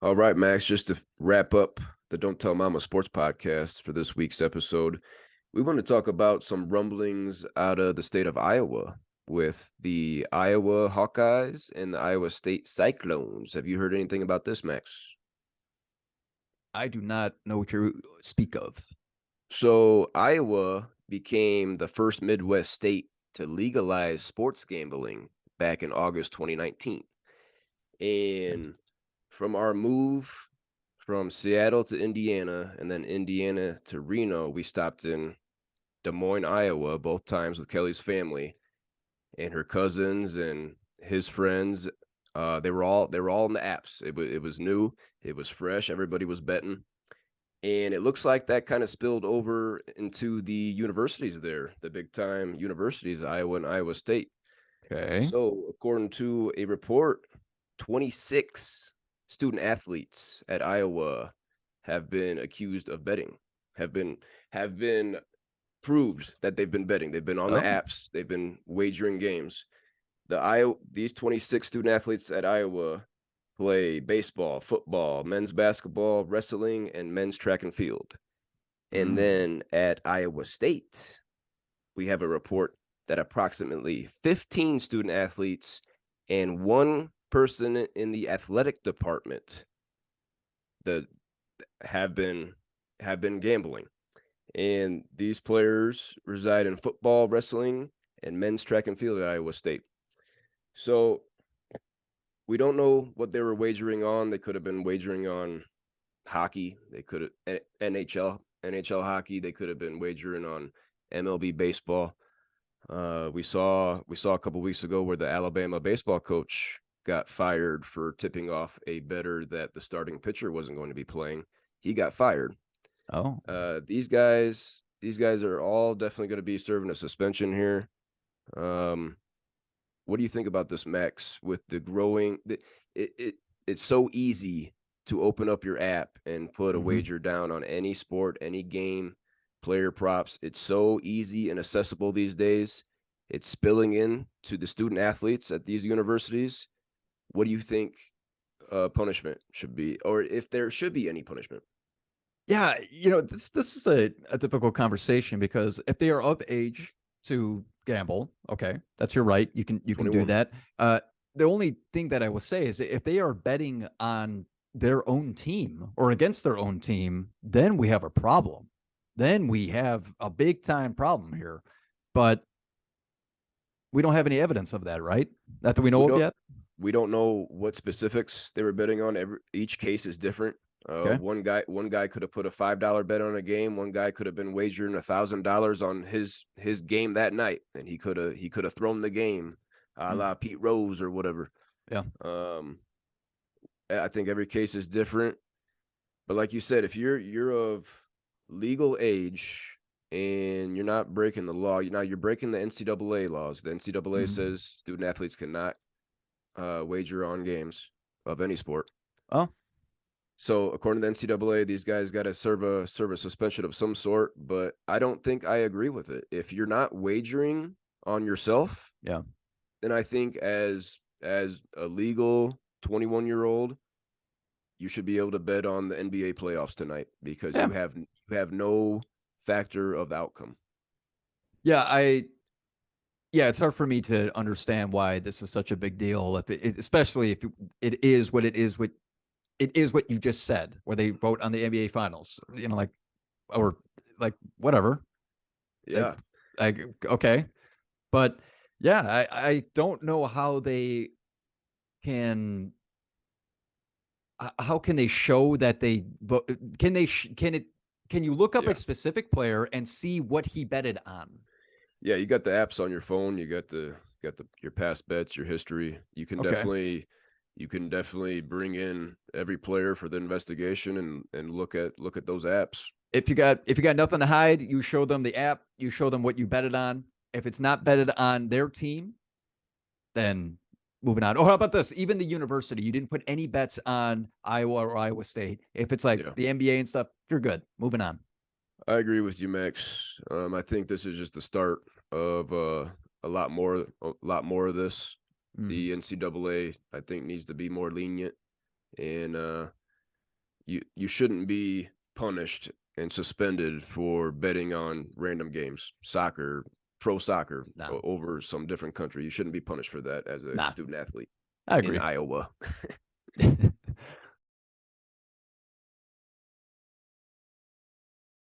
All right, Max, just to wrap up the Don't Tell Mama Sports podcast for this week's episode, we want to talk about some rumblings out of the state of Iowa with the Iowa Hawkeyes and the Iowa State Cyclones. Have you heard anything about this, Max? I do not know what you speak of. So, Iowa became the first Midwest state to legalize sports gambling back in August 2019. And from our move from Seattle to Indiana and then Indiana to Reno, we stopped in Des Moines, Iowa, both times with Kelly's family and her cousins and his friends. They were all in the apps. It was new, it was fresh. Everybody was betting, and it looks like that kind of spilled over into the universities there, the big time universities, Iowa and Iowa State. Okay. So, according to a report, 26 student athletes at Iowa have been accused of betting, have been have been proved that they've been betting. They've been on the Oh, apps, they've been wagering games. These 26 student athletes at Iowa play baseball, football, men's basketball, wrestling, and men's track and field. And mm. then at Iowa State, we have a report that approximately 15 student athletes and one person in the athletic department that have been gambling. And these players reside in football, wrestling, and men's track and field at Iowa State. So we don't know what they were wagering on. They could have been wagering on hockey. They could have NHL hockey. They could have been wagering on MLB baseball. We saw a couple weeks ago where the Alabama baseball coach got fired for tipping off a bettor that the starting pitcher wasn't going to be playing. He got fired. Oh. These guys are all definitely going to be serving a suspension here. Um, what do you think about this, Max? With the growing, it's so easy to open up your app and put a Hmm. wager down on any sport, any game, player props. It's so easy and accessible these days. It's spilling in to the student athletes at these universities. What do you think punishment should be, or if there should be any punishment? Yeah, this is a difficult conversation because if they are of age to gamble, okay, that's your right. You can do 21. that. The only thing that I will say is if they are betting on their own team or against their own team, then we have a problem. Then we have a big time problem here. But we don't have any evidence of that, right? Not that we We know of don't yet. we don't know what specifics they were betting on. Each case is different. Okay. One guy could have put a $5 bet on a game. One guy could have been wagering $1,000 on his game that night, and he could have thrown the game, a Mm, la Pete Rose or whatever. yeah. Um, I think every case is different, but like you said, if you're of legal age and you're not breaking the law, you're breaking the NCAA laws. The NCAA Mhm. says student athletes cannot wager on games of any sport. Oh, So according to the NCAA, these guys got to serve a suspension of some sort. But I don't think I agree with it. If you're not wagering on yourself, yeah. then I think as a legal 21-year-old, you should be able to bet on the NBA playoffs tonight because Yeah. you have no factor of the outcome. Yeah, yeah, it's hard for me to understand why this is such a big deal if especially if it is what it is what it is what you just said where they vote on the NBA finals, like or like whatever. Like, Yeah, like okay. But yeah, I don't know how they can how can they show that they vote can they can it can you look up a yeah, specific player and see what he betted on? yeah. You got the apps on your phone. You got the your past bets, your history. Okay. You can definitely bring in every player for the investigation and look at those apps. If you got nothing to hide, you show them the app, you show them what you betted on. If it's not betted on their team, then moving on. Or how about this? Even the university, you didn't put any bets on Iowa or Iowa State. If it's like Yeah, the NBA and stuff, you're good. Moving on. I agree with you, Max. I think this is just the start of a lot more of this. Mm. The NCAA, I think, needs to be more lenient, and you shouldn't be punished and suspended for betting on random games, soccer, pro soccer No, over some different country. You shouldn't be punished for that as a nah, student athlete I in agree. Iowa.